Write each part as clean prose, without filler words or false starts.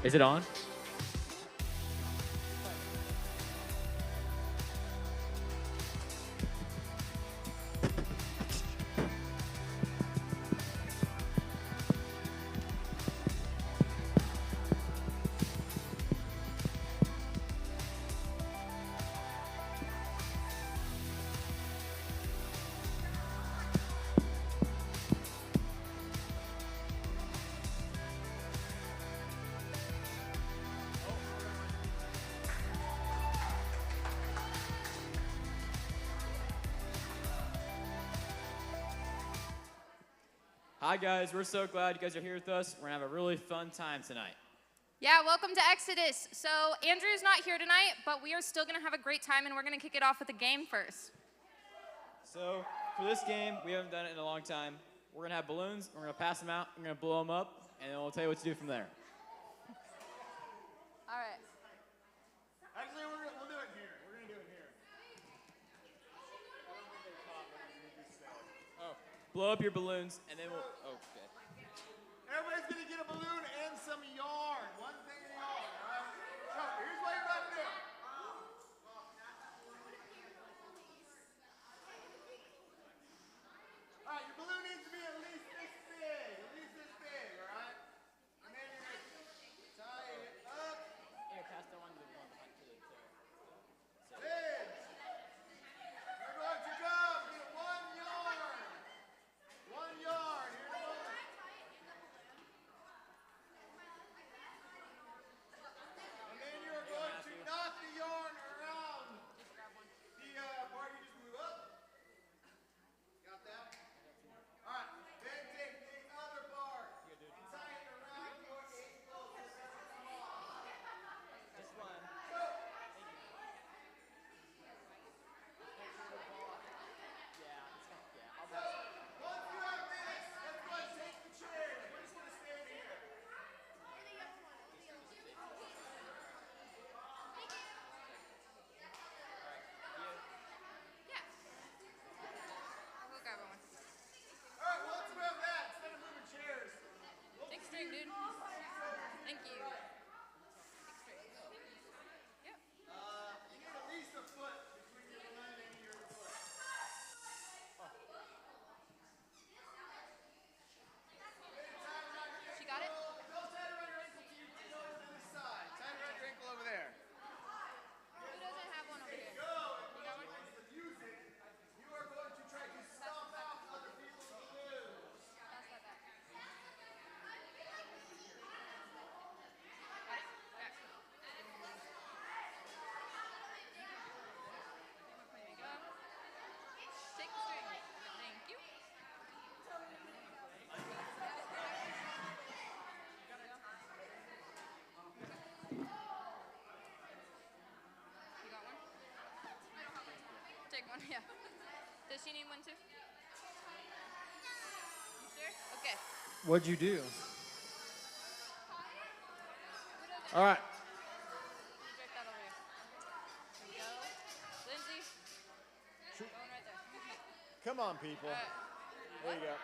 Is it on? Hi guys, we're so glad you guys are here with us. We're gonna have a really fun time tonight. Yeah, welcome to Exodus. So Andrew's not here tonight, but we are still gonna have a great time, and we're gonna kick it off with a game first. So for this game, we haven't done it in a long time. We're gonna have balloons, we're gonna pass them out, we're gonna blow them up, and then we'll tell you what to do from there. All right. Actually, we'll do it here. We're going to do it here. Oh, blow up your balloons, and then we'll. Oh, okay. Everybody's going to get a balloon and some yarn. One thing in yarn, all right? So here's what you're about to do. All right, your balloon needs to be at least this big, all right? And then you're going to tie it up. Here, pass that one to the one behind to the Then you're going to go get 1 yarn. 1 yarn. Here in a moment. And then you're going to knock the yarn around the part you just blew up. Got that? All right. Then take the other part and tie it around your ankle. Just one. Once you have this, let's go and take the chairs. We're just going to stand here. Yeah. I'll go grab one. All right, once we have that, instead of moving chairs, Big string, dude. Thank you. Big string. Yep. you need at least a foot between your balloon and your foot. She got it? Don't tie it around your ankle till you go to this side. Tie it around your ankle over there. Who doesn't have one over here? Go. You got one? The music, you are going to try to stomp out other people's balloons. Pass that back. Got it? Yeah. There you go. Take the string. Thank you. You got one? Take one, yeah. Does she need one too? You sure? Okay. What'd you do? All right. You direct that over here. There we go. Lindsay. Going right there. Come on, people. All right. There you go.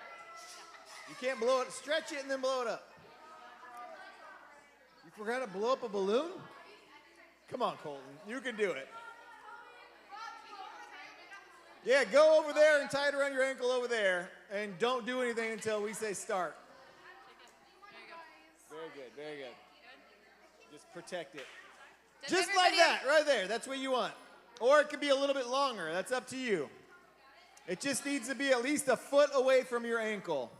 You can't blow it. Stretch it and then blow it up. You forgot to blow up a balloon? Come on, Colton. You can do it. Yeah, go over there and tie it around your ankle over there. And don't do anything until we say start. There you go. Very good, very good. Just protect it. Does Just like everybody- that, right there. That's what you want. Or it could be a little bit longer. That's up to you. It just needs to be at least a foot away from your ankle.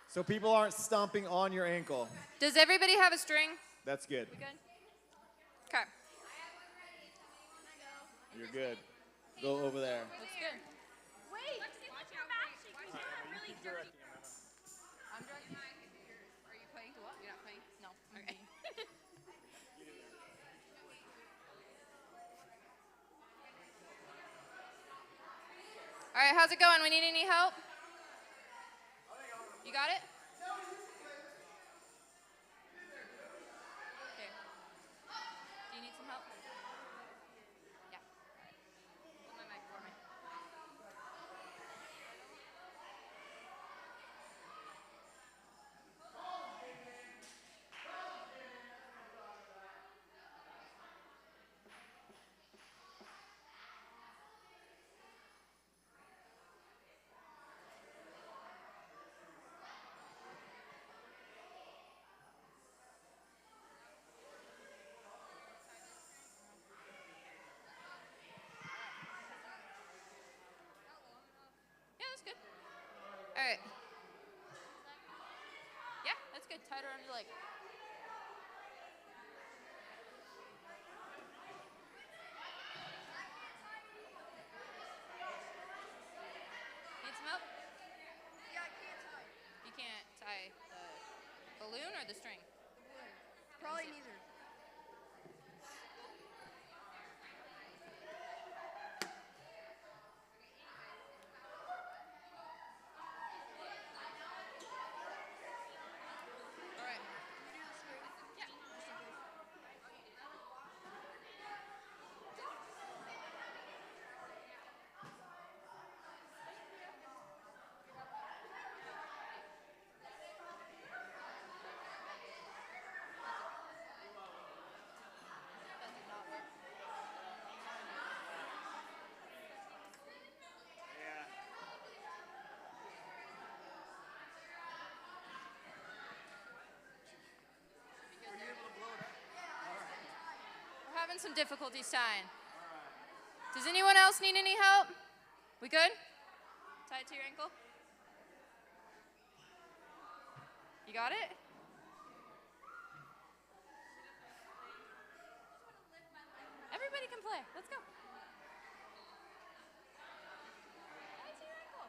So people aren't stomping on your ankle. Does everybody have a string? That's good. We good? Okay. You're good. Go over there. Looks good. Wait, watch your back cheek. You have really dirty. I'm directing. Are you playing? What? You're not playing? No. Okay. All right, how's it going? We need any help? You got it? Okay. Do you need some help? Yeah. All right. Hold my mic for me. right. Yeah, that's good. Tight around your leg. Need some help? Yeah, I can't tie. You can't tie the balloon or the string? Probably neither. All right. Yeah. Just in case. That did not work. Yeah. Were you able to blow it up? We're having some difficulties tying. Does anyone else need any help? We good? Tie it to your ankle. You got it? Everybody can play. Let's go. Tie it to your ankle.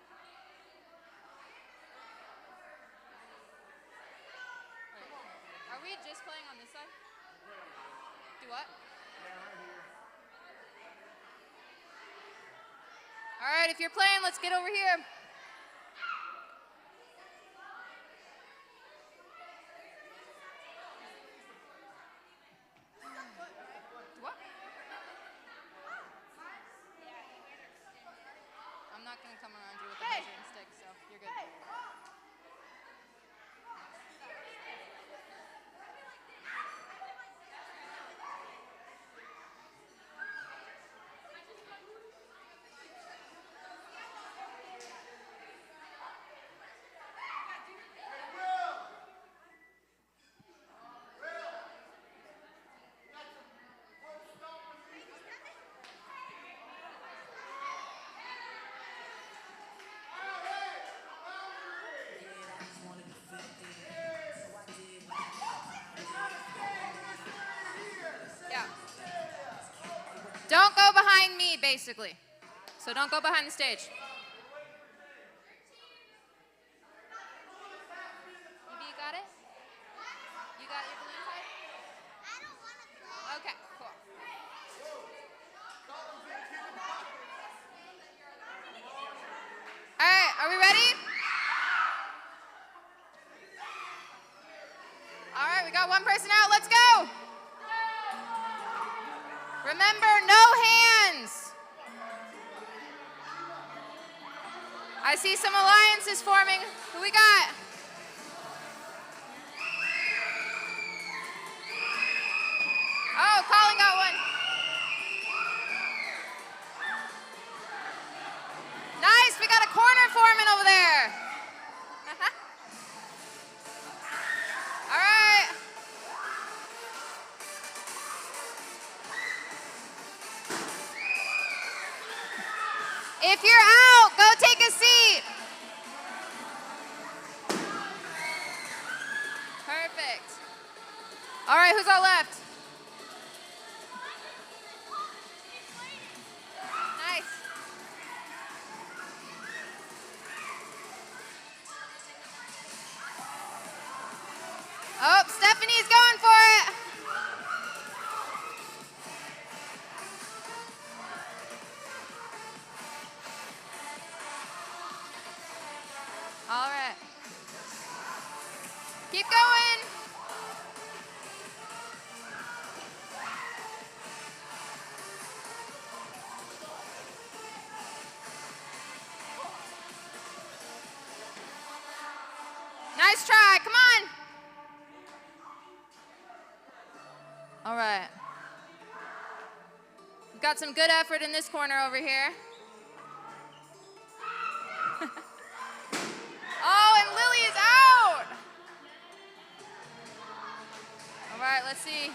Alright. Are we just playing on this side? Do what? All right, if you're playing, let's get over here. What? I'm not going to come around you with a measuring stick, so you're good. Yeah. Don't go behind me, basically. So don't go behind the stage. Maybe you got it? You got your balloon tied? I don't want to play. Okay, cool. All right, are we ready? All right, we got one person out. Let's go. Remember, no hands. I see some alliances forming. Who we got? Oh, Colin got one. Nice, we got a corner forming over there. All right. If you're out, go take a seat. Perfect. All right, who's all left? Nice. Oh, Stephanie's going for it. All right. Keep going. Nice try. Come on. All right. We've got some good effort in this corner over here. Oh, and Lily is out. All right, let's see.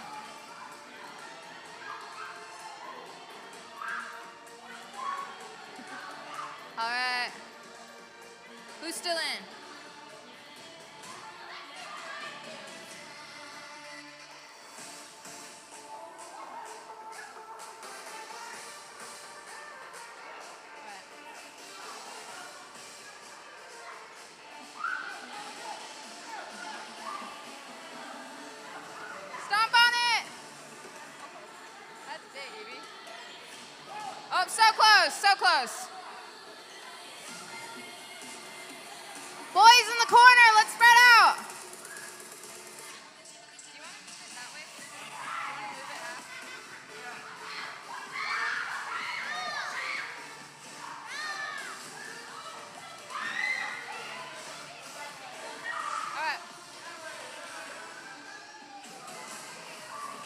All right. Who's still in. Stomp on it. That's big, Evie. Oh, so close, so close. Boys in the corner, let's spread out. Do you want to move it that way? Do you want to move it half?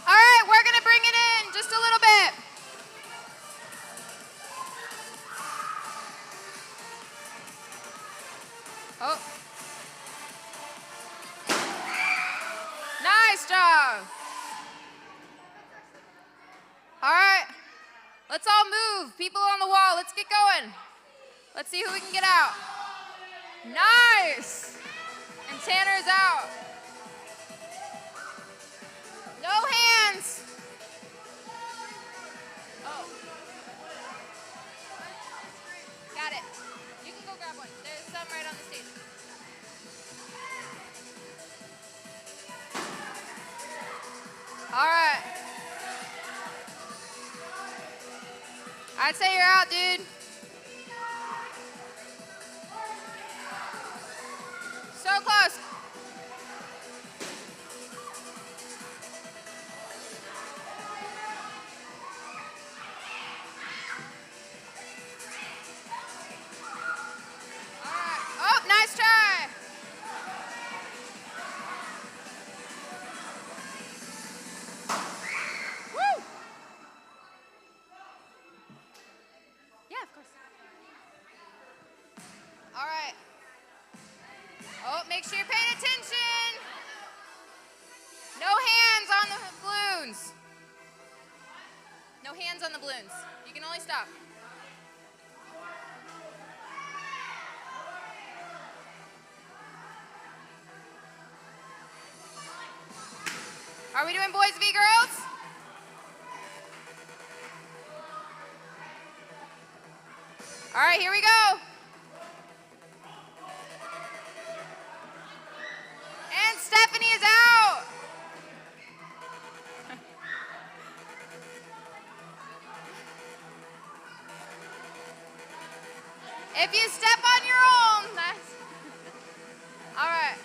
All right, we're going to bring it in just a little bit. Oh. Nice job. All right. Let's all move. People on the wall, let's get going. Let's see who we can get out. Nice. And Tanner's out. No hands. Oh. Got it. You can go grab one. There's some right on the stage. All right. I'd say you're out, dude. So close. All right. Oh, nice try. Woo! Yeah, of course. All right. Oh, make sure you're paying attention. No hands on the balloons. No hands on the balloons. You can only stop. Are we doing boys v girls? All right, here we go. And Stephanie is out. If you step on your own, that's all right.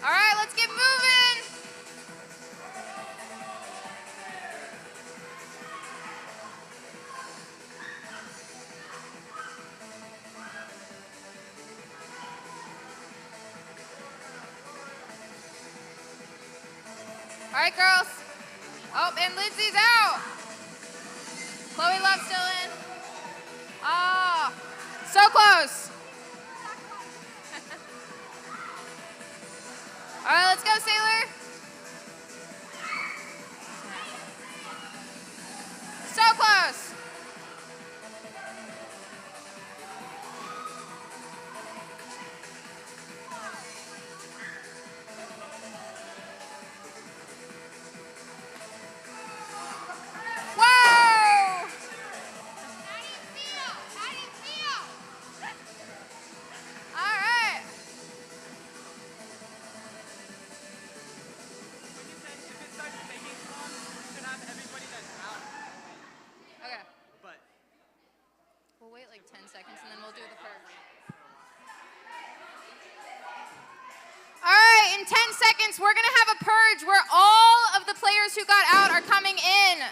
All right, let's get moving. All right, girls. Oh, and Lindsay's out. Chloe Love's still in. Ah, so close. All right, let's go, Sailor. So close. Whoa! How do you feel? How do you feel? All right. If it starts taking too long, we should have everybody that's out. Okay. But We'll wait like 10 seconds and then we'll do the purge. All right, in 10 seconds, we're gonna have a purge where all of the players who got out are coming in,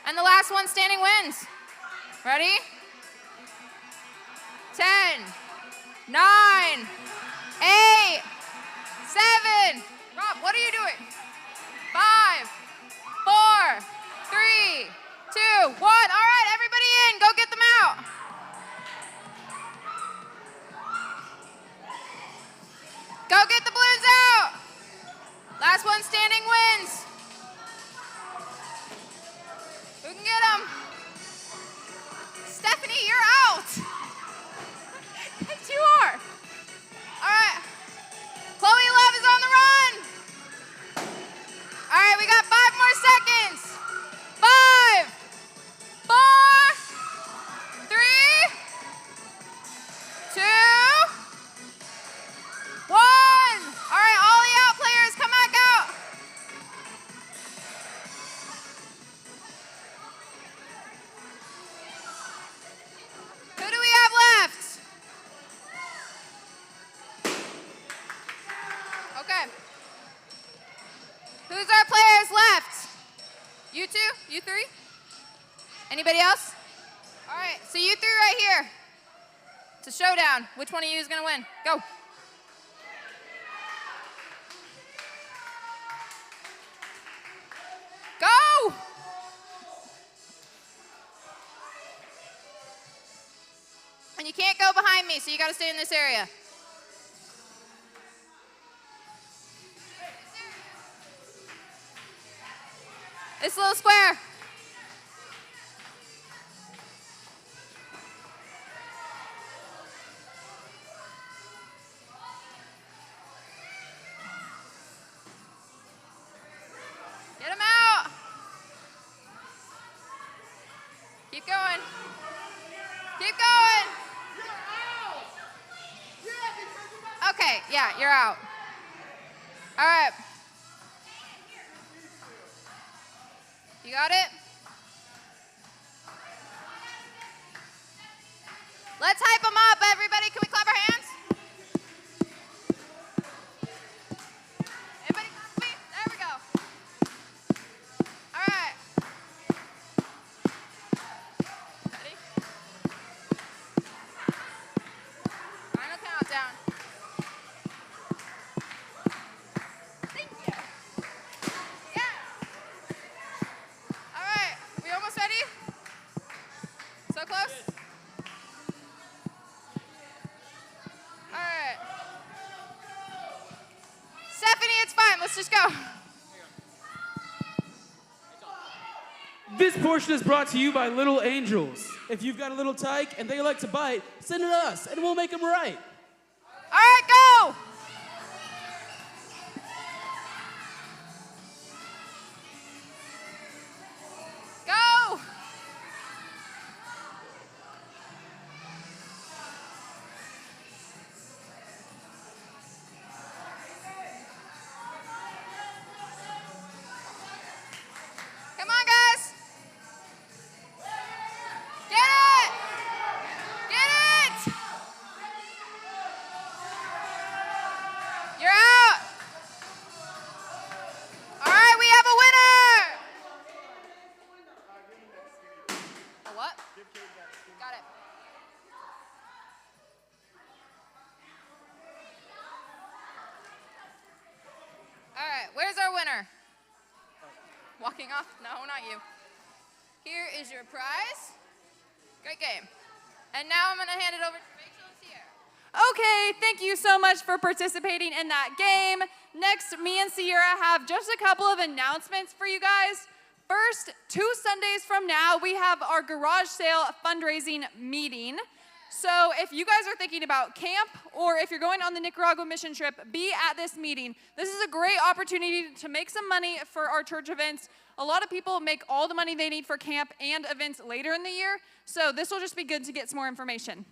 and the last one standing wins. Ready? 10, 9, 8, 7. Rob, what are you doing? 5, 4, 3, 2, 1. All right, everybody in. Go get them out. Go get the balloons our players left? You two? You three? Anybody else? All right, so you three right here. It's a showdown. Which one of you is going to win? Go. Go! And you can't go behind me, so you got to stay in this area. This little square. Get him out. Keep going. Keep going. Okay, yeah, you're out. All right. You got it? Let's hype them up, everybody. Can we clap our hands? Everybody clap me? There we go. All right. Ready? Final countdown. Thank you. Yeah. All right. We almost ready? So close? All right. Stephanie, it's fine. Let's just go. This portion is brought to you by Little Angels. If you've got a little tyke and they like to bite, send it to us and we'll make them right. All right, go. Go. Come on, guys. Get it. Get it. You're out. All right, we have a winner. A what? Got it. All right, where's our winner? Walking off? No, not you. Here is your prize. Great game. And now I'm going to hand it over to Rachel and Sierra. Okay, thank you so much for participating in that game. Next, me and Sierra have just a couple of announcements for you guys. First, 2 Sundays from now, we have our garage sale fundraising meeting. So if you guys are thinking about camp or if you're going on the Nicaragua mission trip, be at this meeting. This is a great opportunity to make some money for our church events. A lot of people make all the money they need for camp and events later in the year. So this will just be good to get some more information.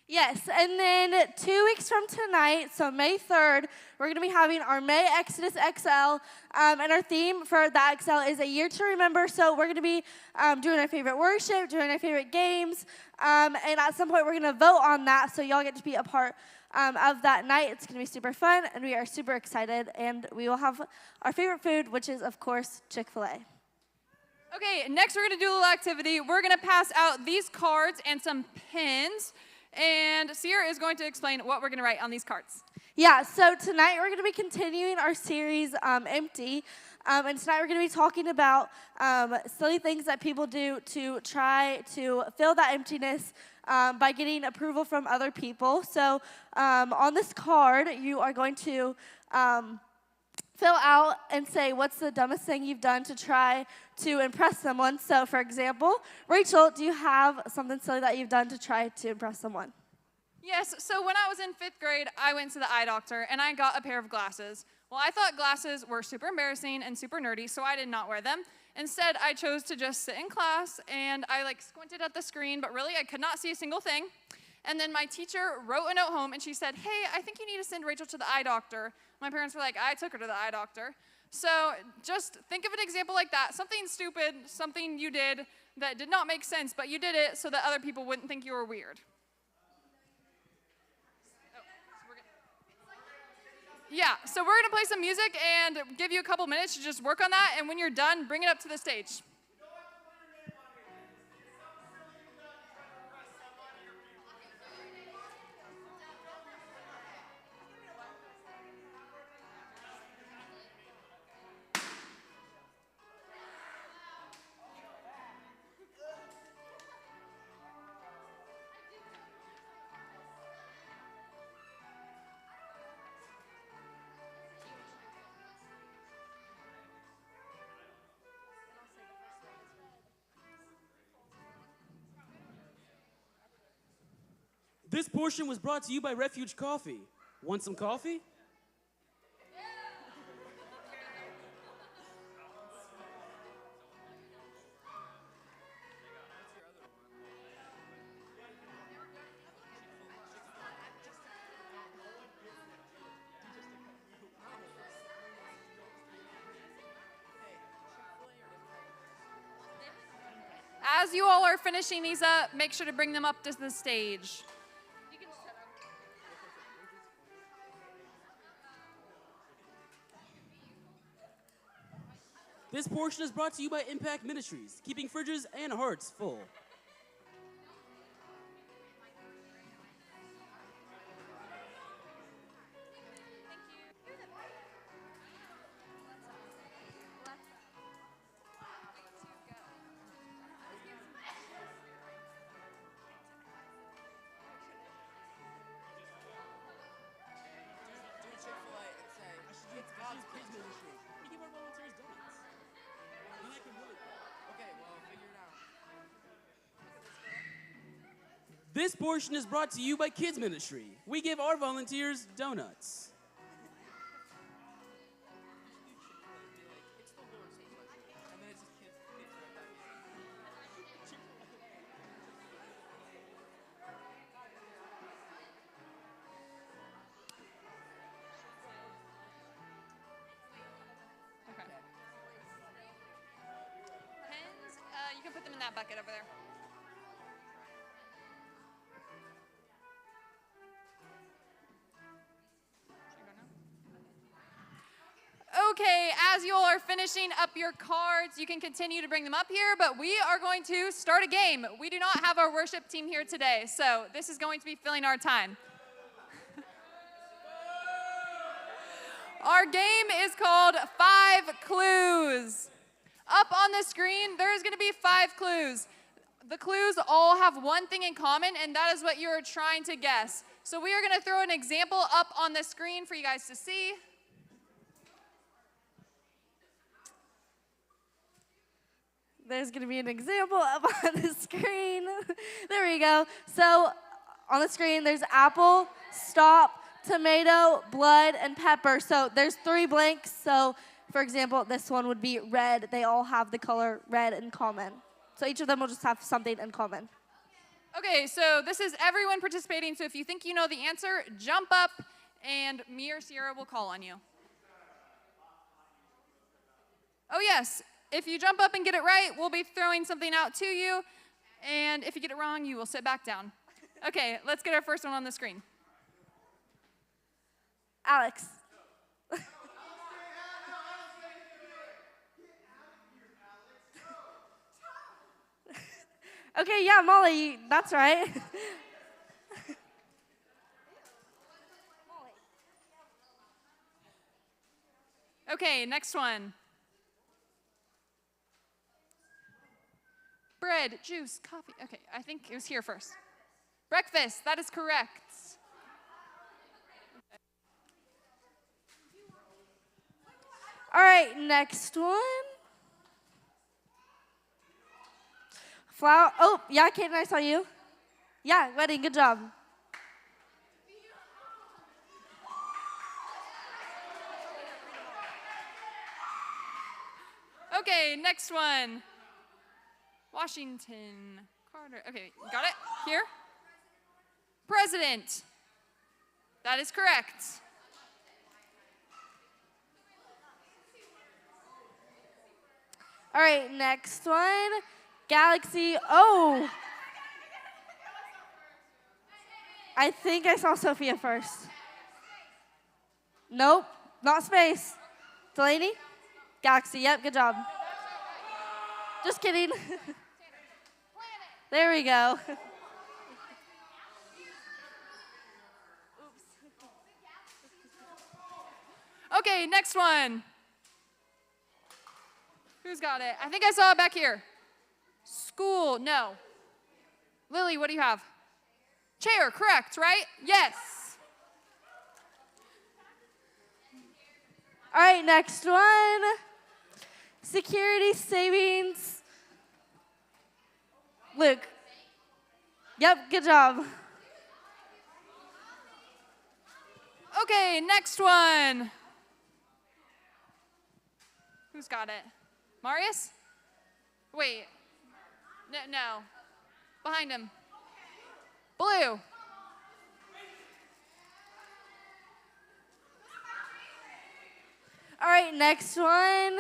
Yes, and then 2 weeks from tonight, so May 3rd, we're going to be having our May Exodus XL, and our theme for that XL is a year to remember. So we're going to be doing our favorite worship, doing our favorite games, and at some point we're going to vote on that, so y'all get to be a part of that night. It's going to be super fun, and we are super excited, and we will have our favorite food, which is, of course, Chick-fil-A. Okay, next we're going to do a little activity. We're going to pass out these cards and some pins. And Sierra is going to explain what we're going to write on these cards. Yeah, so tonight we're going to be continuing our series, Empty. And tonight we're going to be talking about silly things that people do to try to fill that emptiness by getting approval from other people. So on this card, you are going to fill out and say what's the dumbest thing you've done to try to impress someone. So, for example, Rachel, do you have something silly that you've done to try to impress someone? Yes, so when I was in 5th grade, I went to the eye doctor and I got a pair of glasses. Well, I thought glasses were super embarrassing and super nerdy, so I did not wear them. Instead, I chose to just sit in class and I squinted at the screen, but really I could not see a single thing. And then my teacher wrote a note home and she said, "Hey, I think you need to send Rachel to the eye doctor." My parents were like, "I took her to the eye doctor." So just think of an example like that, something stupid, something you did that did not make sense, but you did it so that other people wouldn't think you were weird. Yeah, so we're gonna play some music and give you a couple minutes to just work on that, and when you're done, bring it up to the stage. This portion was brought to you by Refuge Coffee. Want some coffee? As you all are finishing these up, make sure to bring them up to the stage. This portion is brought to you by Impact Ministries, keeping fridges and hearts full. This portion is brought to you by Kids Ministry. We give our volunteers donuts. Okay. Pens, you can put them in that bucket over there. Okay, as you all are finishing up your cards, you can continue to bring them up here, but we are going to start a game. We do not have our worship team here today, so this is going to be filling our time. Our game is called 5 Clues. Up on the screen, there's going to be 5 clues. The clues all have one thing in common, and that is what you are trying to guess. So we are going to throw an example up on the screen for you guys to see. There's going to be an example up on the screen. There we go. So on the screen, there's apple, stop, tomato, blood, and pepper. So there's 3 blanks. So, for example, this one would be red. They all have the color red in common. So each of them will just have something in common. Okay, so this is everyone participating. So if you think you know the answer, jump up, and me or Sierra will call on you. Oh, yes. If you jump up and get it right, we'll be throwing something out to you. And if you get it wrong, you will sit back down. Okay, let's get our first one on the screen. Alex. Okay, yeah, Molly, that's right. Okay, next one. Bread, juice, coffee. Okay, I think it was here first. Breakfast, that is correct. All right, next one. Flower. Oh, yeah, Kate, I saw you. Yeah, wedding, good job. Okay, next one. Washington, Carter. Okay, got it? Here? President. That is correct. All right, next one. Galaxy. Oh. I think I saw Sophia first. Nope, not space. Delaney? Galaxy, yep, good job. Just kidding. There we go. Okay, next one. Who's got it? I think I saw it back here. School, no. Lily, what do you have? Chair, correct, right? Yes. All right, next one. Security savings. Luke. Yep, good job. Okay, next one. Who's got it? Marius? Wait. No. Behind him. Blue. All right, next one.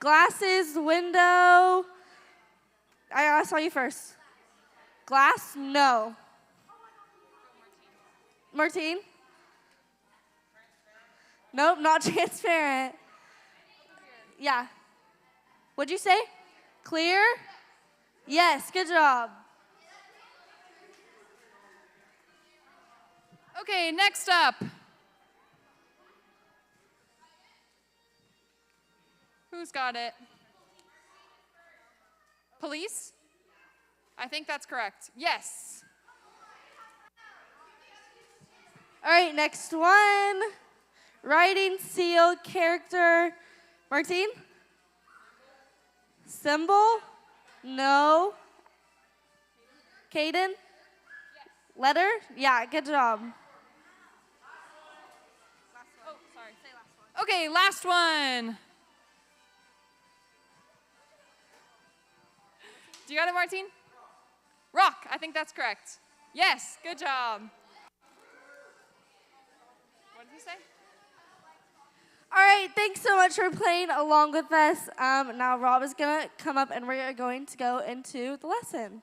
Glasses, window. I saw you first. Glass? No. Martine? Nope, not transparent. Yeah. What'd you say? Clear? Yes, good job. Okay, next up. Who's got it? Police? I think that's correct. Yes. All right, next one. Writing, seal, character. Martine? Symbol? No. Caden? Letter? Yeah, good job. Oh, sorry. Okay, last one. Do you got it, Martine? Rock, I think that's correct. Yes, good job. What did he say? All right, thanks so much for playing along with us. Now Rob is gonna come up and we're going to go into the lesson.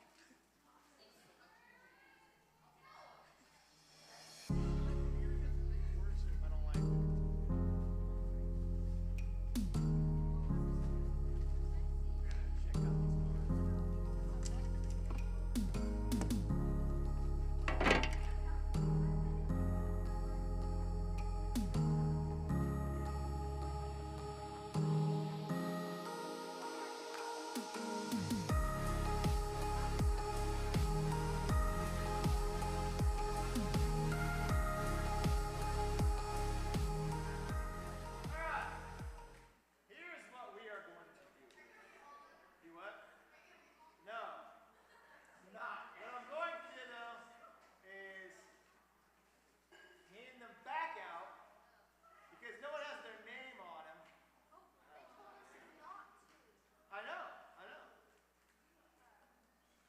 Here's what we are going to do. Do what? No. Not. What I'm going to do though is hand them back out because no one has their name on them. I know.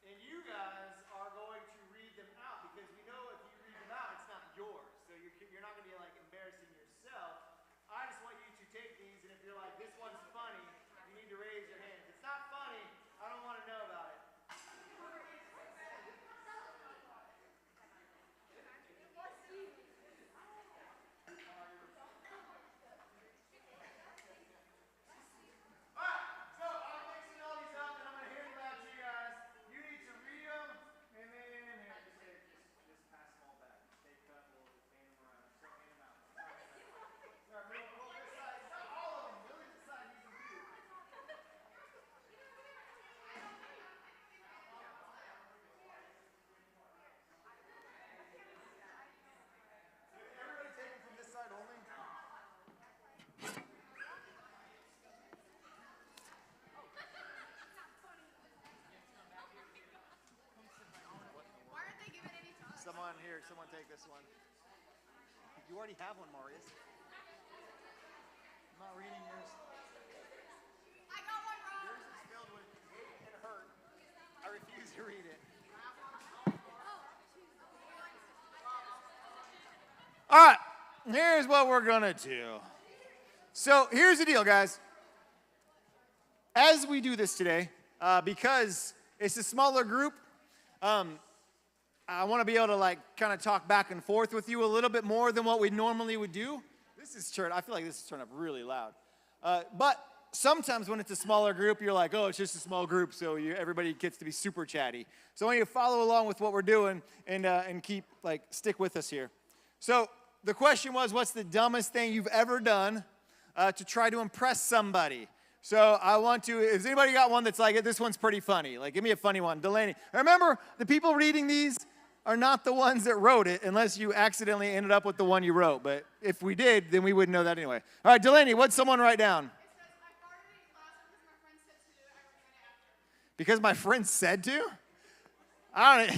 And you guys are going to read them out because we know if you read them out, it's not yours. So you're not going to be like embarrassing yourself. I just want you to take these, and if you're like, this one's funny, you need to raise your hand. If it's not funny, I don't want to know about it. Alright, so I'm mixing all these up, and I'm going to hand them out to you guys. You need to read them, and then here, just pass them all back. Take cut, we'll hand them around. So hand them out. Sorry, roll this side. Not all of them. Really this side needs them too. Everybody take them from this side only. Someone here, someone take this one. You already have one, Marius. I'm not reading yours. I got one wrong. Yours is filled with hate and hurt. I refuse to read it. All right, here's what we're gonna do. So here's the deal, guys. As we do this today, because it's a smaller group, I want to be able to kind of talk back and forth with you a little bit more than what we normally would do. This is I feel like this is turned up really loud. But sometimes when it's a smaller group, you're like, oh, it's just a small group, so everybody gets to be super chatty. So I want you to follow along with what we're doing and keep, stick with us here. So the question was, what's the dumbest thing you've ever done to try to impress somebody? So has anybody got one that's like, this one's pretty funny? Like, give me a funny one. Delaney. Remember, the people reading these are not the ones that wrote it unless you accidentally ended up with the one you wrote. But if we did, then we wouldn't know that anyway. All right, Delaney, what'd someone write down? Because my friend said to? I don't know.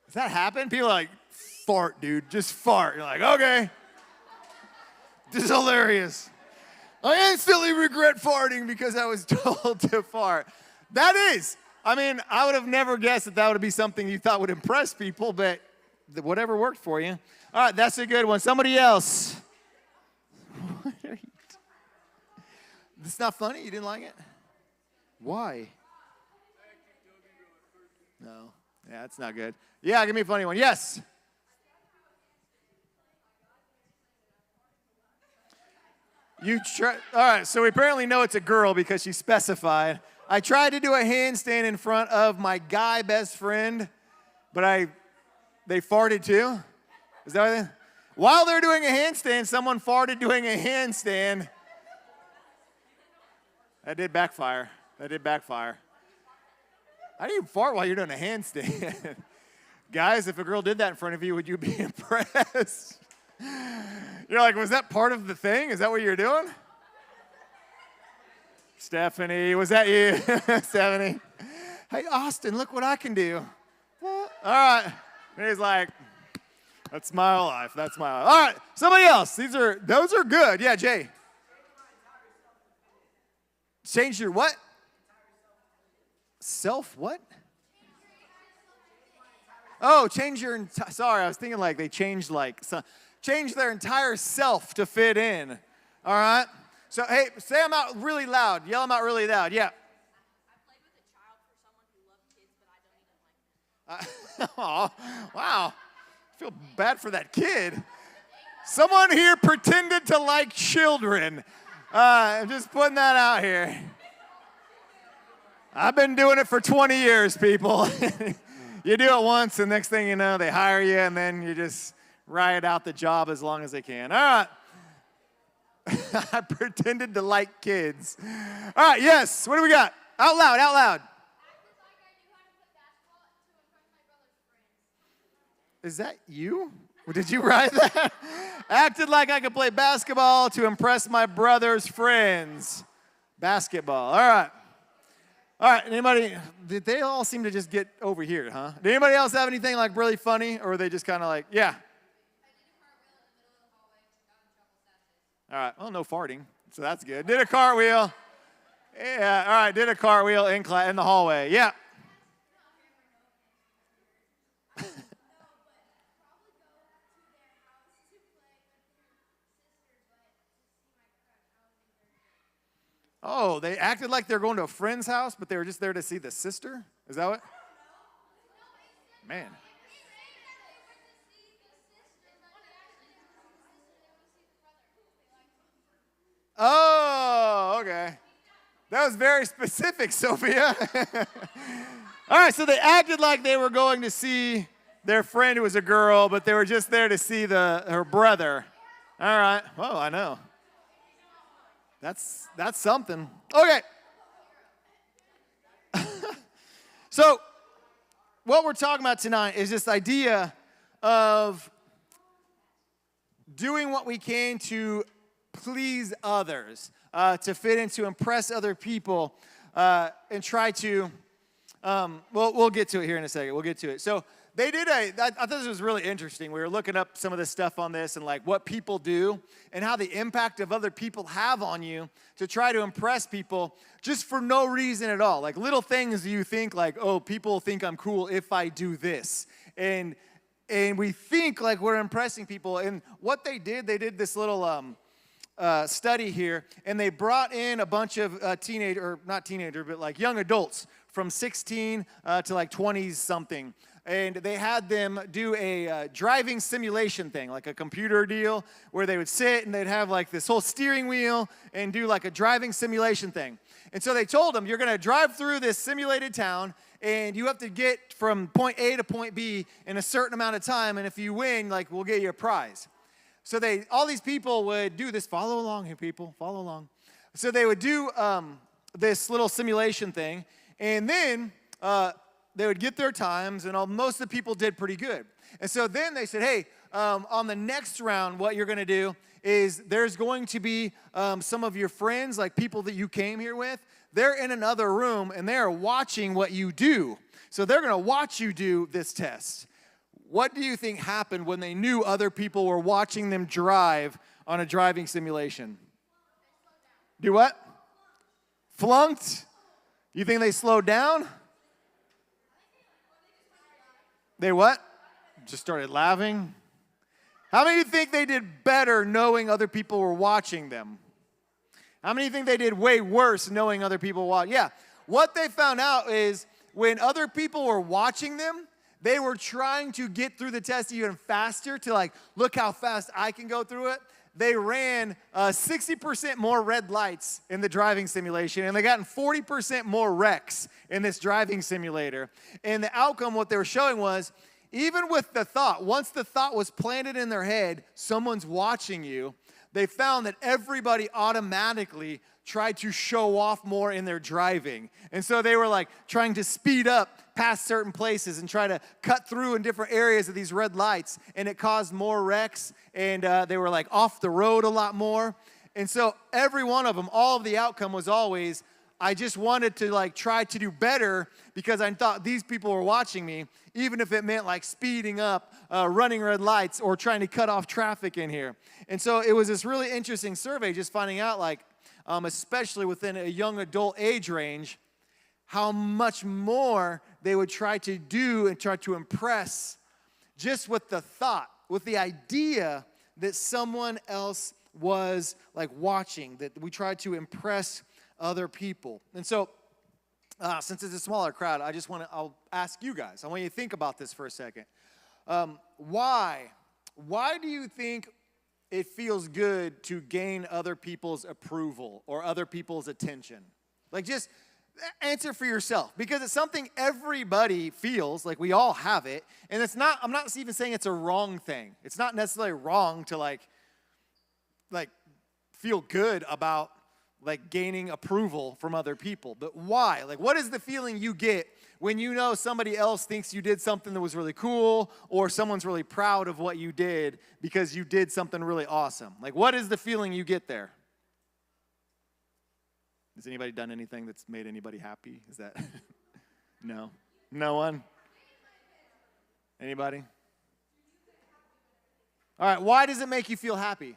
Does that happen? People are like, fart, dude. Just fart. You're like, okay. This is hilarious. I instantly regret farting because I was told to fart. That is. I mean, I would have never guessed that would be something you thought would impress people, but whatever worked for you. All right, that's a good one. Somebody else. What are you This is not funny? You didn't like it? Why? No. Yeah, that's not good. Yeah, give me a funny one. Yes. All right, so we apparently know it's a girl because she specified. I tried to do a handstand in front of my guy best friend, but they farted too. Is that what they? While they're doing a handstand, someone farted doing a handstand. That did backfire. How do you fart while you're doing a handstand? Guys, if a girl did that in front of you, would you be impressed? You're like, was that part of the thing? Is that what you're doing? Stephanie, was that you? Stephanie. Hey, Austin, look what I can do. All right. And he's like, that's my life. All right, somebody else. Those are good. Yeah, Jay. Change your what? Self what? Oh, change your sorry, I was thinking like they changed change their entire self to fit in. All right? So, hey, say them out really loud. Yell them out really loud. Yeah. Oh, wow. I feel bad for that kid. Someone here pretended to like children. I'm just putting that out here. I've been doing it for 20 years, people. You do it once, and next thing you know, they hire you, and then you just ride out the job as long as they can. All right. I pretended to like kids. All right, yes. What do we got? Out loud. Is that you? Did you write that? Acted like I could play basketball to impress my brother's friends. Basketball. All right. Anybody? Did they all seem to just get over here, huh? Did anybody else have anything like really funny, or were they just kind of like, yeah? All right, well, no farting, so that's good. Did a cartwheel. Yeah, all right, did a cartwheel in the hallway. Yeah. Oh, they acted like they were going to a friend's house, but they were just there to see the sister? Is that what? Man. Oh, okay. That was very specific, Sophia. All right, so they acted like they were going to see their friend who was a girl, but they were just there to see her brother. All right. Well, I know. That's something. Okay. So, what we're talking about tonight is this idea of doing what we can to please others, to fit in, to impress other people, and try to, we'll get to it here in a second. We'll get to it. So they did I thought this was really interesting. We were looking up some of this stuff on this and like what people do and how the impact of other people have on you to try to impress people just for no reason at all. Like little things you think like, oh, people think I'm cool if I do this. And we think like we're impressing people. And what they did this little study here, and they brought in a bunch of not teenager, but like young adults from 16 to like 20s something. and they had them do a driving simulation thing, like a computer deal, where they would sit and they'd have like this whole steering wheel and do like a driving simulation thing. And so they told them, you're going to drive through this simulated town, and you have to get from point A to point B in a certain amount of time, and if you win, like, we'll get you a prize. So all these people would do this. Follow along here, people. Follow along. So they would do this little simulation thing, and then they would get their times, and most of the people did pretty good. And so then they said, hey, on the next round, what you're going to do is there's going to be some of your friends, like people that you came here with. They're in another room, and they're watching what you do. So they're going to watch you do this test. What do you think happened when they knew other people were watching them drive on a driving simulation? Do what? Flunked? You think they slowed down? They what? Just started laughing? How many of you think they did better knowing other people were watching them? How many think they did way worse knowing other people watch? Yeah. What they found out is when other people were watching them, they were trying to get through the test even faster to like, look how fast I can go through it. They ran 60% more red lights in the driving simulation, and they gotten 40% more wrecks in this driving simulator. And the outcome, what they were showing was, even with the thought, once the thought was planted in their head, someone's watching you, they found that everybody automatically tried to show off more in their driving. And so they were like trying to speed up past certain places and try to cut through in different areas of these red lights. And it caused more wrecks, and they were like off the road a lot more. And so every one of them, all of the outcome was always, I just wanted to like try to do better because I thought these people were watching me, even if it meant like speeding up, running red lights, or trying to cut off traffic in here. And so it was this really interesting survey, just finding out like, especially within a young adult age range, how much more they would try to do and try to impress just with the thought, with the idea that someone else was like watching, that we tried to impress other people. And so, since it's a smaller crowd, I'll ask you guys. I want you to think about this for a second. Why do you think it feels good to gain other people's approval or other people's attention? Like, just answer for yourself, because it's something everybody feels, like we all have it, and I'm not even saying it's a wrong thing. It's not necessarily wrong to like feel good about like gaining approval from other people. But why? Like, what is the feeling you get when you know somebody else thinks you did something that was really cool, or someone's really proud of what you did because you did something really awesome? Like, what is the feeling you get there? Has anybody done anything that's made anybody happy? Is that no? No one? Anybody? All right, why does it make you feel happy?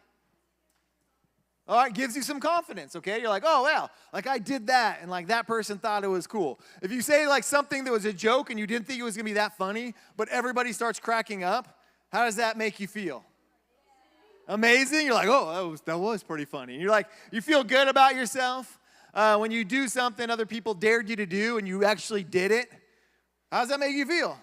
All right, gives you some confidence, okay? You're like, oh, well, like I did that, and like that person thought it was cool. If you say like something that was a joke and you didn't think it was going to be that funny, but everybody starts cracking up, how does that make you feel? Amazing? You're like, oh, that was pretty funny. And you're like, you feel good about yourself when you do something other people dared you to do and you actually did it. How does that make you feel?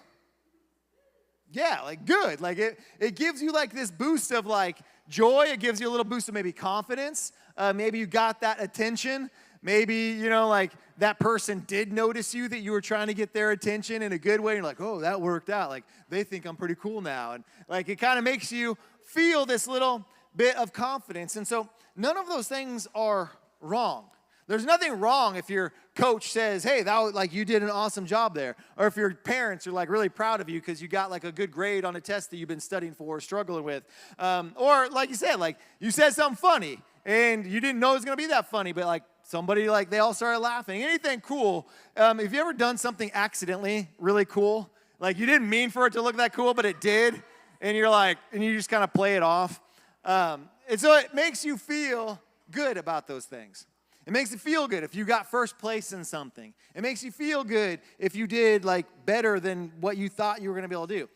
Yeah, like good. Like it gives you like this boost of like joy. It gives you a little boost of maybe confidence. Maybe you got that attention. Maybe, like that person did notice you, that you were trying to get their attention in a good way. You're like, oh, that worked out. Like they think I'm pretty cool now. And like it kind of makes you feel this little bit of confidence. And so none of those things are wrong. There's nothing wrong if your coach says, hey, you did an awesome job there. Or if your parents are like really proud of you because you got like a good grade on a test that you've been studying for or struggling with. Or like you said, like you said something funny and you didn't know it was going to be that funny, but like somebody, like they all started laughing. Anything cool. Have you ever done something accidentally really cool? Like you didn't mean for it to look that cool, but it did. And you're like, and you just kind of play it off. And so it makes you feel good about those things. It makes you feel good if you got first place in something. It makes you feel good if you did like better than what you thought you were going to be able to do.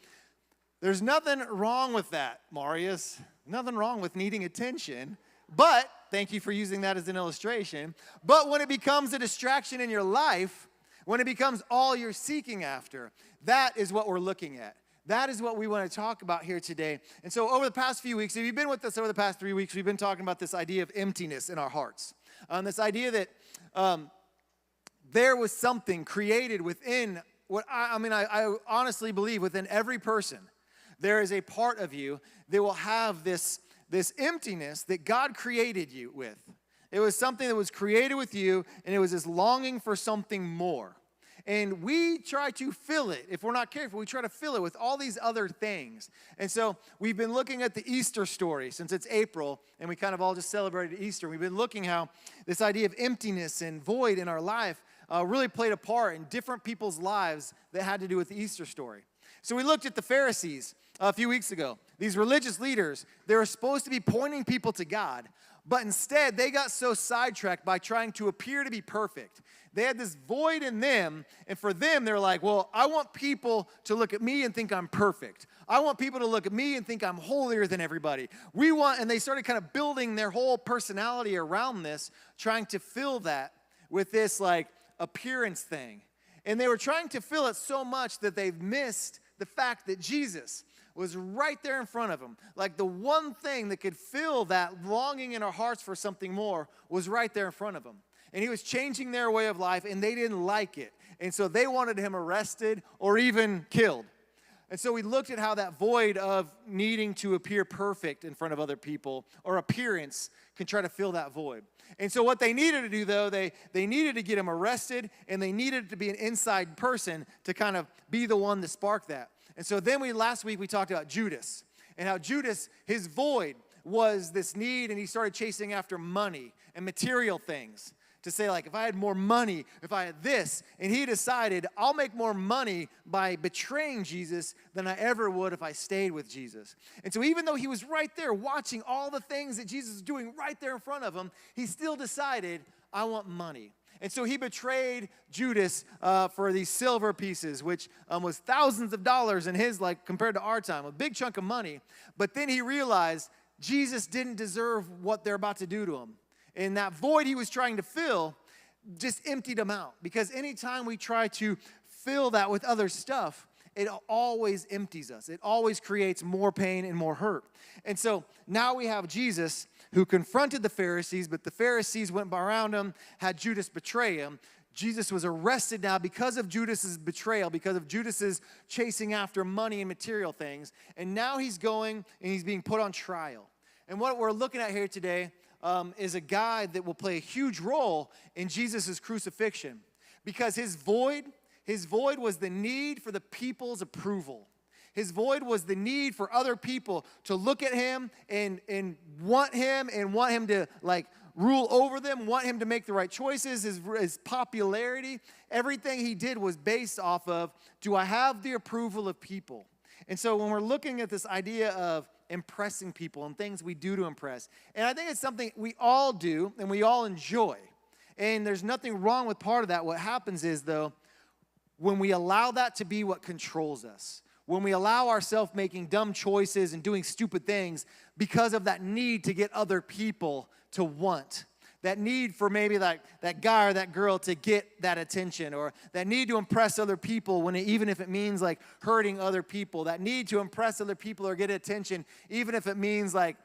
There's nothing wrong with that, Marius. Nothing wrong with needing attention. But, thank you for using that as an illustration. But when it becomes a distraction in your life, when it becomes all you're seeking after, that is what we're looking at. That is what we want to talk about here today. And so over the past few weeks, if you've been with us over the past 3 weeks, we've been talking about this idea of emptiness in our hearts. This idea that there was something created within what I honestly believe within every person. There is a part of you that will have this emptiness that God created you with. It was something that was created with you, and it was this longing for something more. And we try to fill it. If we're not careful, we try to fill it with all these other things. And so we've been looking at the Easter story since it's April, and we kind of all just celebrated Easter. We've been looking how this idea of emptiness and void in our life really played a part in different people's lives that had to do with the Easter story. So we looked at the Pharisees a few weeks ago. These religious leaders, they were supposed to be pointing people to God, but instead they got so sidetracked by trying to appear to be perfect. They had this void in them, and for them, they're like, well, I want people to look at me and think I'm perfect. I want people to look at me and think I'm holier than everybody. And they started kind of building their whole personality around this, trying to fill that with this like appearance thing. And they were trying to fill it so much that they've missed the fact that Jesus was right there in front of them. Like the one thing that could fill that longing in our hearts for something more was right there in front of them. And he was changing their way of life, and they didn't like it. And so they wanted him arrested or even killed. And so we looked at how that void of needing to appear perfect in front of other people or appearance can try to fill that void. And so what they needed to do, though, they needed to get him arrested, and they needed to be an inside person to kind of be the one to spark that. And so then last week we talked about Judas and how Judas, his void was this need, and he started chasing after money and material things to say, like, if I had more money, if I had this, and he decided, I'll make more money by betraying Jesus than I ever would if I stayed with Jesus. And so even though he was right there watching all the things that Jesus was doing right there in front of him, he still decided, I want money. And so he betrayed Judas for these silver pieces, which was thousands of dollars in his, like, compared to our time, a big chunk of money. But then he realized Jesus didn't deserve what they're about to do to him. And that void he was trying to fill just emptied him out. Because anytime we try to fill that with other stuff, it always empties us. It always creates more pain and more hurt. And so now we have Jesus who confronted the Pharisees, but the Pharisees went around him, had Judas betray him. Jesus was arrested now because of Judas's betrayal, because of Judas's chasing after money and material things. And now he's going and he's being put on trial. And what we're looking at here today is a guy that will play a huge role in Jesus' crucifixion, because his void was the need for the people's approval. His void was the need for other people to look at him and want him to, like, rule over them, want him to make the right choices. His popularity, everything he did was based off of, do I have the approval of people? And so when we're looking at this idea of impressing people and things we do to impress, and I think it's something we all do and we all enjoy, and there's nothing wrong with part of that. What happens is, though, when we allow that to be what controls us, when we allow ourselves making dumb choices and doing stupid things because of that need to get other people to want, that need for maybe that guy or that girl to get that attention, or that need to impress other people even if it means like hurting other people, that need to impress other people or get attention even if it means like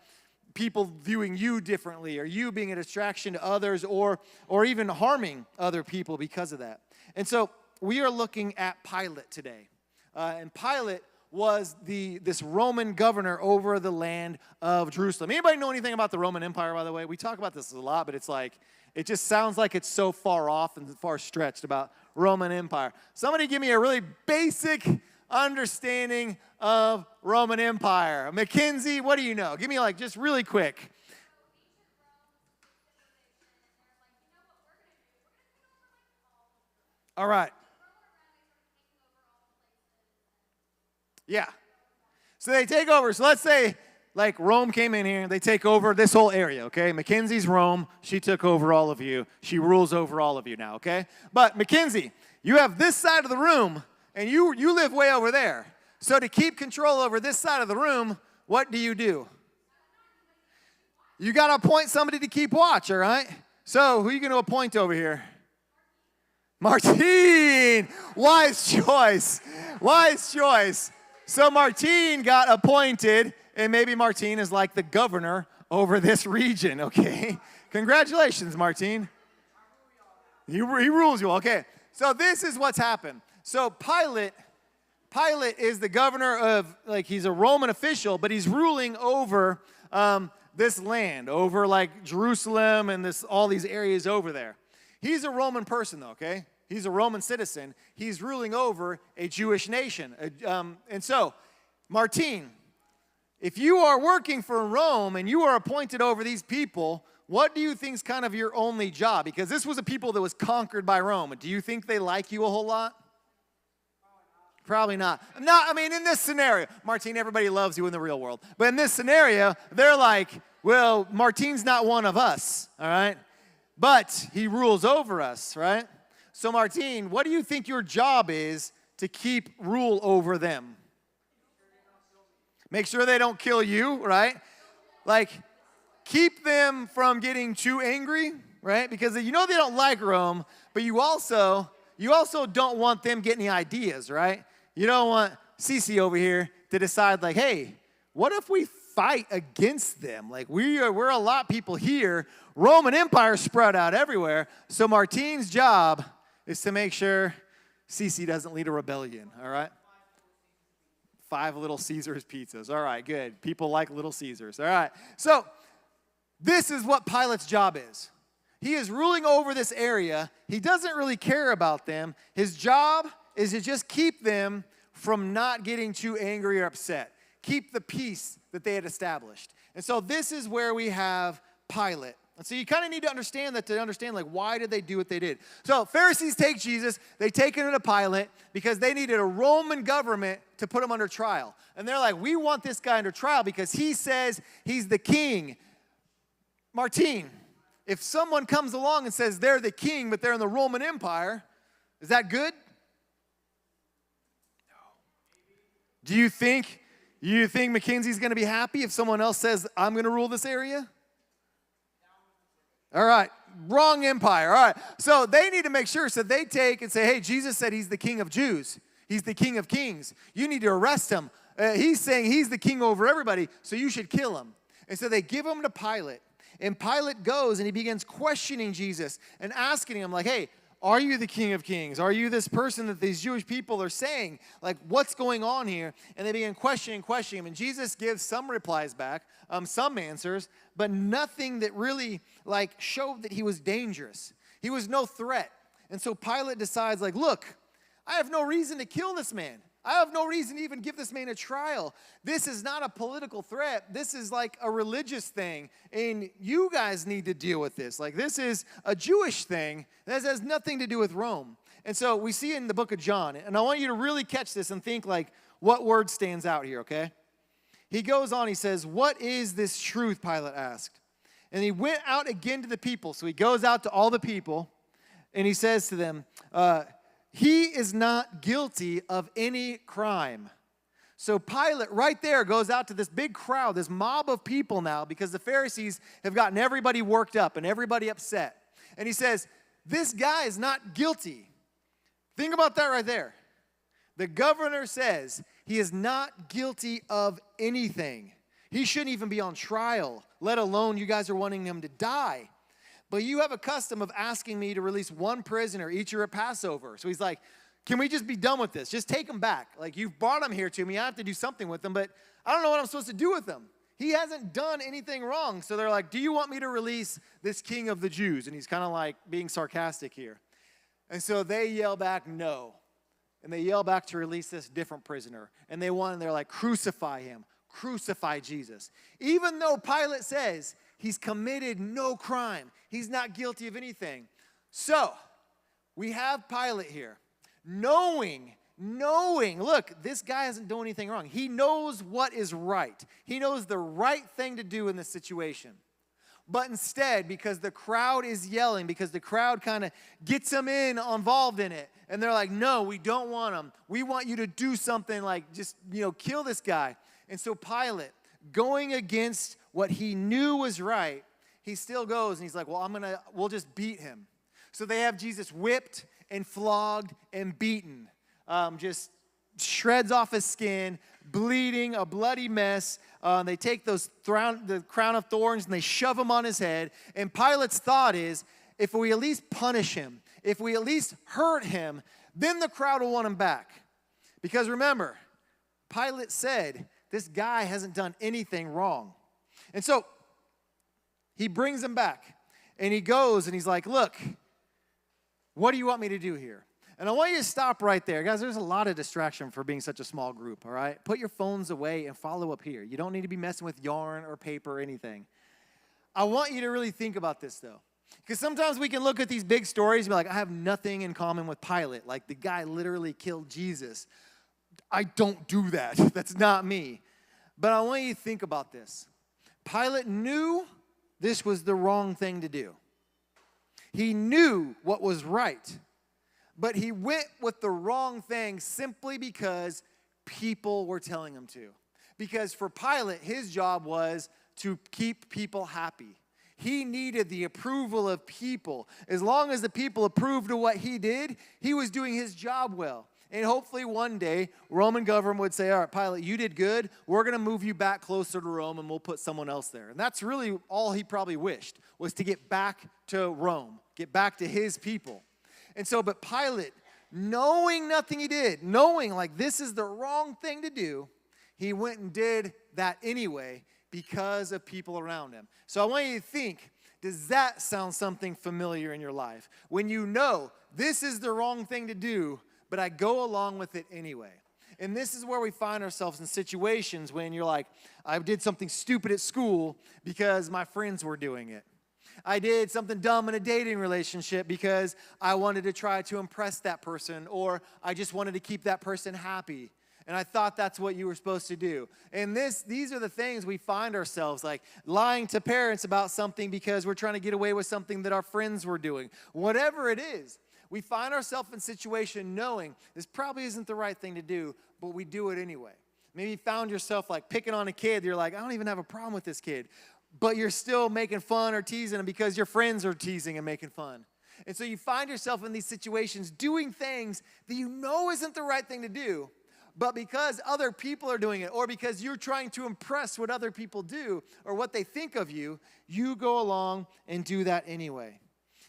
people viewing you differently or you being a distraction to others or even harming other people because of that. And so we are looking at Pilate today. And Pilate was this Roman governor over the land of Jerusalem. Anybody know anything about the Roman Empire, by the way? We talk about this a lot, but it's like, it just sounds like it's so far off and far stretched about Roman Empire. Somebody give me a really basic understanding of Roman Empire. Mackenzie, what do you know? Give me like just really quick. All right. Yeah. So they take over. So let's say like Rome came in here and they take over this whole area, okay? Mackenzie's Rome. She took over all of you. She rules over all of you now, okay? But Mackenzie, you have this side of the room and you live way over there. So to keep control over this side of the room, what do? You got to appoint somebody to keep watch, all right? So who are you going to appoint over here? Martine! Wise choice. Wise choice. So Martine got appointed, and maybe Martine is like the governor over this region, okay? Congratulations, Martine. He rules you, okay? So this is what's happened. So Pilate is the governor of, like, he's a Roman official, but he's ruling over this land, over like Jerusalem and all these areas over there. He's a Roman person, though, okay? He's a Roman citizen. He's ruling over a Jewish nation. And so, Martine, if you are working for Rome and you are appointed over these people, what do you think is kind of your only job? Because this was a people that was conquered by Rome. Do you think they like you a whole lot? Probably not. I mean, in this scenario, Martine, everybody loves you in the real world. But in this scenario, they're like, well, Martine's not one of us, all right? But he rules over us, right? So, Martine, what do you think your job is to keep rule over them? Make sure they don't kill you, right? Like, keep them from getting too angry, right? Because you know they don't like Rome, but you also don't want them getting any ideas, right? You don't want Cece over here to decide, like, hey, what if we fight against them? Like, we're a lot of people here. Roman Empire spread out everywhere. So Martine's job is to make sure Cece doesn't lead a rebellion, all right? 5 Little Caesars pizzas. All right, good. People like Little Caesars. All right. So this is what Pilate's job is. He is ruling over this area. He doesn't really care about them. His job is to just keep them from not getting too angry or upset. Keep the peace that they had established. And so this is where we have Pilate. And so you kind of need to understand that to understand, like, why did they do what they did? So Pharisees take Jesus. They take him to Pilate because they needed a Roman government to put him under trial. And they're like, we want this guy under trial because he says he's the king. Martine, if someone comes along and says they're the king, but they're in the Roman Empire, is that good? No. Do you think Mackenzie's going to be happy if someone else says, I'm going to rule this area? All right, wrong empire. All right, so they need to make sure. So they take and say, hey, Jesus said he's the king of Jews. He's the king of kings. You need to arrest him. He's saying he's the king over everybody, so you should kill him. And so they give him to Pilate. And Pilate goes and he begins questioning Jesus and asking him, like, hey, are you the king of kings? Are you this person that these Jewish people are saying? Like, what's going on here? And they begin questioning him. And Jesus gives some replies back, some answers, but nothing that really, like, showed that he was dangerous. He was no threat. And so Pilate decides, like, look, I have no reason to kill this man. I have no reason to even give this man a trial. This is not a political threat. This is like a religious thing. And you guys need to deal with this. Like, this is a Jewish thing that has nothing to do with Rome. And so we see it in the book of John. And I want you to really catch this and think, like, what word stands out here, okay? He goes on, he says, what is this truth, Pilate asked. And he went out again to the people. So he goes out to all the people, and he says to them, he is not guilty of any crime. So Pilate right there goes out to this big crowd, this mob of people now, because the Pharisees have gotten everybody worked up and everybody upset. And he says, this guy is not guilty. Think about that right there. The governor says he is not guilty of anything. He shouldn't even be on trial, let alone you guys are wanting him to die. But you have a custom of asking me to release one prisoner each year at Passover. So he's like, can we just be done with this? Just take him back. Like, you've brought him here to me. I have to do something with him, but I don't know what I'm supposed to do with him. He hasn't done anything wrong. So they're like, do you want me to release this king of the Jews? And he's kind of like being sarcastic here. And so they yell back, no. And they yell back to release this different prisoner. And they're like, crucify him. Crucify Jesus. Even though Pilate says he's committed no crime. He's not guilty of anything. So, we have Pilate here. Knowing, look, this guy hasn't done anything wrong. He knows what is right. He knows the right thing to do in this situation. But instead, because the crowd is yelling, because the crowd kind of gets him involved in it, and they're like, no, we don't want him. We want you to do something like just, kill this guy. And so Pilate, going against what he knew was right, he still goes and he's like, well, we'll just beat him. So they have Jesus whipped and flogged and beaten, just shreds off his skin, bleeding, a bloody mess. They take the crown of thorns and they shove him on his head. And Pilate's thought is, if we at least punish him, if we at least hurt him, then the crowd will want him back. Because remember, Pilate said, this guy hasn't done anything wrong. And so he brings him back. And he goes and he's like, look, what do you want me to do here? And I want you to stop right there. Guys, there's a lot of distraction for being such a small group, all right? Put your phones away and follow up here. You don't need to be messing with yarn or paper or anything. I want you to really think about this, though. Because sometimes we can look at these big stories and be like, I have nothing in common with Pilate. Like, the guy literally killed Jesus. I don't do that. That's not me. But I want you to think about this. Pilate knew this was the wrong thing to do. He knew what was right. But he went with the wrong thing simply because people were telling him to. Because for Pilate, his job was to keep people happy. He needed the approval of people. As long as the people approved of what he did, he was doing his job well. And hopefully one day, Roman government would say, all right, Pilate, you did good. We're going to move you back closer to Rome, and we'll put someone else there. And that's really all he probably wished, was to get back to Rome, get back to his people. And so, but Pilate, knowing nothing he did, knowing like this is the wrong thing to do, he went and did that anyway because of people around him. So I want you to think, does that sound something familiar in your life? When you know this is the wrong thing to do, but I go along with it anyway. And this is where we find ourselves in situations when you're like, I did something stupid at school because my friends were doing it. I did something dumb in a dating relationship because I wanted to try to impress that person, or I just wanted to keep that person happy. And I thought that's what you were supposed to do. And these are the things we find ourselves like lying to parents about something because we're trying to get away with something that our friends were doing. Whatever it is, we find ourselves in a situation knowing this probably isn't the right thing to do, but we do it anyway. Maybe you found yourself like picking on a kid. You're like, I don't even have a problem with this kid. But you're still making fun or teasing them because your friends are teasing and making fun. And so you find yourself in these situations doing things that you know isn't the right thing to do, but because other people are doing it, or because you're trying to impress what other people do or what they think of you, you go along and do that anyway.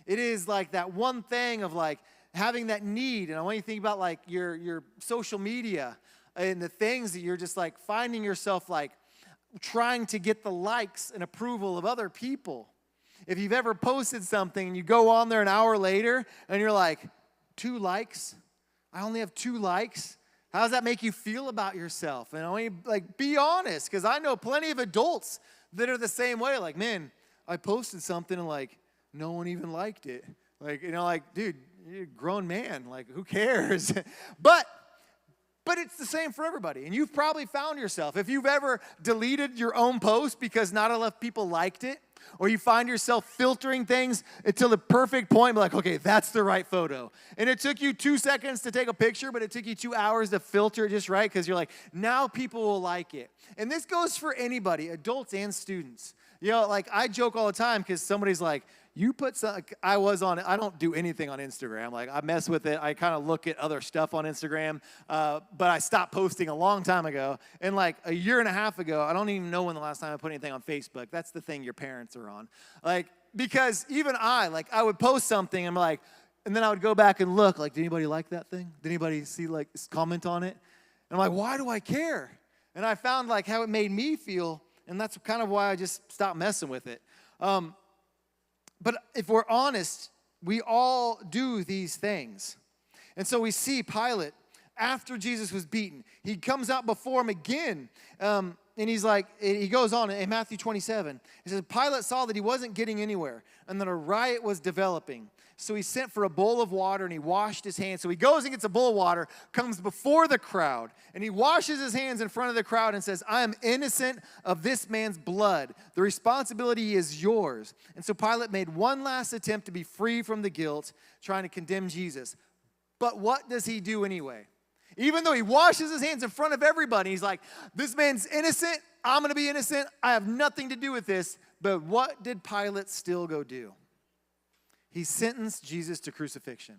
It is like that one thing of like having that need. And I want you to think about like your social media and the things that you're just like finding yourself like trying to get the likes and approval of other people. If you've ever posted something and you go on there an hour later and you're like, 2 likes? I only have 2 likes? How does that make you feel about yourself? And I want you to like be honest, because I know plenty of adults that are the same way. Like, man, I posted something and like no one even liked it. Like, you know, like, dude, you're a grown man. Like, who cares? But it's the same for everybody. And you've probably found yourself, if you've ever deleted your own post because not enough people liked it, or you find yourself filtering things until the perfect point, like, okay, that's the right photo. And it took you 2 seconds to take a picture, but it took you 2 hours to filter it just right because you're like, now people will like it. And this goes for anybody, adults and students. You know, like I joke all the time because somebody's like, you put some, I don't do anything on Instagram. Like I mess with it. I kind of look at other stuff on Instagram, but I stopped posting a long time ago. And like a year and a half ago, I don't even know when the last time I put anything on Facebook. That's the thing your parents are on. Like, because even I would post something and I'm like, and then I would go back and look, like, did anybody like that thing? Did anybody see, like, comment on it? And I'm like, why do I care? And I found like how it made me feel, and that's kind of why I just stopped messing with it. But if we're honest, we all do these things. And so we see Pilate, after Jesus was beaten, he comes out before him again. And he's like, he goes on in Matthew 27. He says, Pilate saw that he wasn't getting anywhere and that a riot was developing. So he sent for a bowl of water and he washed his hands. So he goes and gets a bowl of water, comes before the crowd, and he washes his hands in front of the crowd and says, I am innocent of this man's blood. The responsibility is yours. And so Pilate made one last attempt to be free from the guilt, trying to condemn Jesus. But what does he do anyway? Even though he washes his hands in front of everybody, he's like, this man's innocent. I'm going to be innocent. I have nothing to do with this. But what did Pilate still go do? he sentenced Jesus to crucifixion.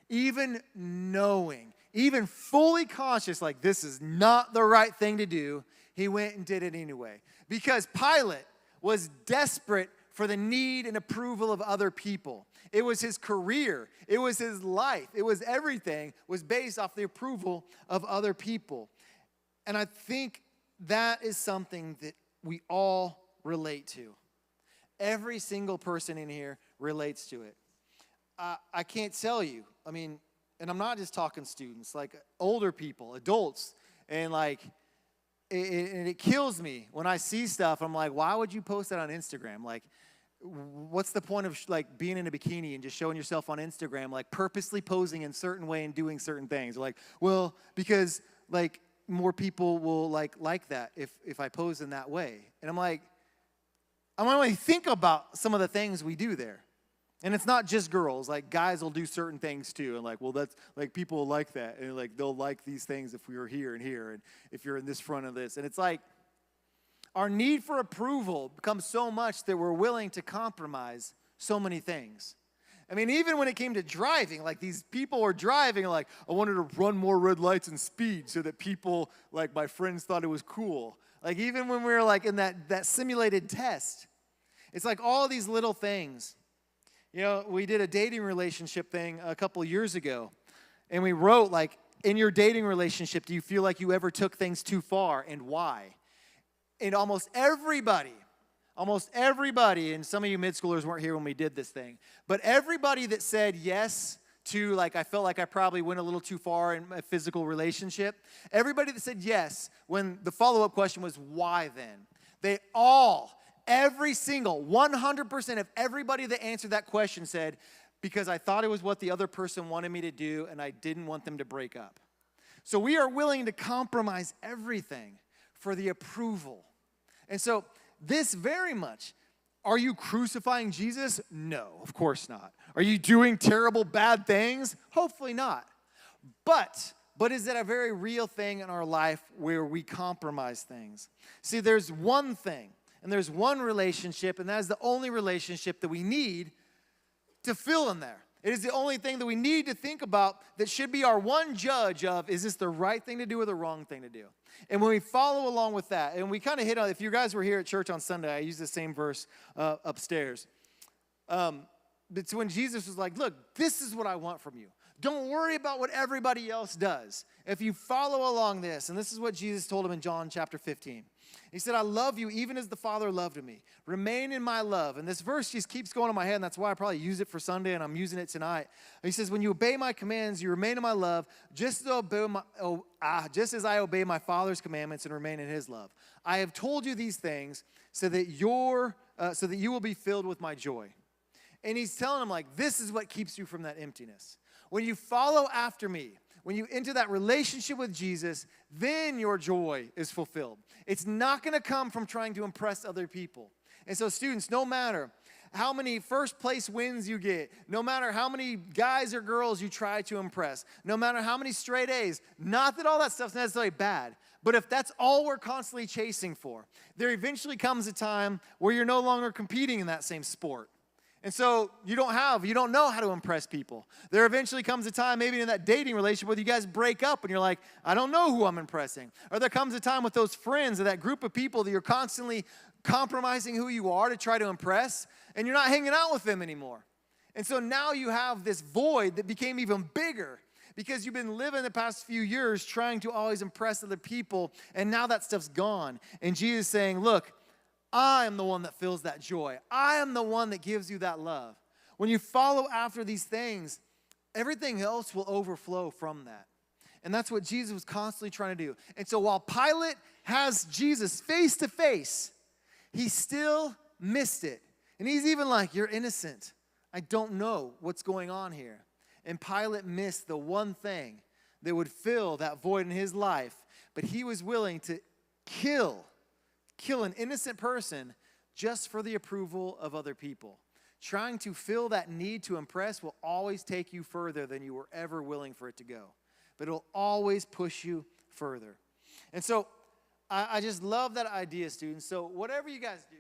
Even knowing, even fully conscious, like this is not the right thing to do, he went and did it anyway. Because Pilate was desperate for the need and approval of other people. It was his career. It was his life. It was everything was based off the approval of other people. And I think that is something that we all relate to. Every single person in here relates to it. I can't tell you. I mean, and I'm not just talking students, like older people, adults, and like, it kills me when I see stuff. I'm like, why would you post that on Instagram? Like, what's the point of like being in a bikini and just showing yourself on Instagram, like purposely posing in a certain way and doing certain things? Like, well, because like more people will like that if I pose in that way. And I'm like, I want to think about some of the things we do there. And it's not just girls. Like, guys will do certain things too. And like, well, that's, like, people will like that. And like, they'll like these things if we were here and here. And if you're in this front of this. And it's like, our need for approval becomes so much that we're willing to compromise so many things. I mean, even when it came to driving, like these people were driving, like, I wanted to run more red lights and speed so that people, like my friends, thought it was cool. Like, even when we were like in that simulated test, it's like all these little things. You know, we did a dating relationship thing a couple years ago, and we wrote, like, in your dating relationship, do you feel like you ever took things too far, and why? And almost everybody, and some of you mid-schoolers weren't here when we did this thing, but everybody that said yes to, like, I felt like I probably went a little too far in my physical relationship, everybody that said yes when the follow-up question was, why then? They all, every single 100% of everybody that answered that question said, because I thought it was what the other person wanted me to do and I didn't want them to break up. So we are willing to compromise everything for the approval. And so this very much, are you crucifying Jesus? No, of course not. Are you doing terrible, bad things? Hopefully not. But is that a very real thing in our life where we compromise things? See, there's one thing. And there's one relationship, and that is the only relationship that we need to fill in there. It is the only thing that we need to think about that should be our one judge of, is this the right thing to do or the wrong thing to do? And when we follow along with that, and we kind of hit on, if you guys were here at church on Sunday, I used the same verse upstairs. It's when Jesus was like, look, this is what I want from you. Don't worry about what everybody else does. If you follow along this, and this is what Jesus told him in John chapter 15. He said, I love you even as the Father loved me. Remain in my love. And this verse just keeps going in my head, and that's why I probably use it for Sunday, and I'm using it tonight. He says, when you obey my commands, you remain in my love, just as I obey my Father's commandments and remain in his love. I have told you these things so that you will be filled with my joy. And he's telling him, like, this is what keeps you from that emptiness. When you follow after me, when you enter that relationship with Jesus, then your joy is fulfilled. It's not going to come from trying to impress other people. And so students, no matter how many first place wins you get, no matter how many guys or girls you try to impress, no matter how many straight A's, not that all that stuff's necessarily bad, but if that's all we're constantly chasing for, there eventually comes a time where you're no longer competing in that same sport. And so you don't know how to impress people. There eventually comes a time, maybe in that dating relationship, where you guys break up and you're like, I don't know who I'm impressing. Or there comes a time with those friends or that group of people that you're constantly compromising who you are to try to impress, and you're not hanging out with them anymore. And so now you have this void that became even bigger because you've been living the past few years trying to always impress other people, and now that stuff's gone. And Jesus is saying, look, I am the one that fills that joy. I am the one that gives you that love. When you follow after these things, everything else will overflow from that. And that's what Jesus was constantly trying to do. And so while Pilate has Jesus face to face, he still missed it. And he's even like, you're innocent. I don't know what's going on here. And Pilate missed the one thing that would fill that void in his life. But he was willing to kill an innocent person just for the approval of other people. Trying to fill that need to impress will always take you further than you were ever willing for it to go. But it'll always push you further. And so I just love that idea, students. So whatever you guys do,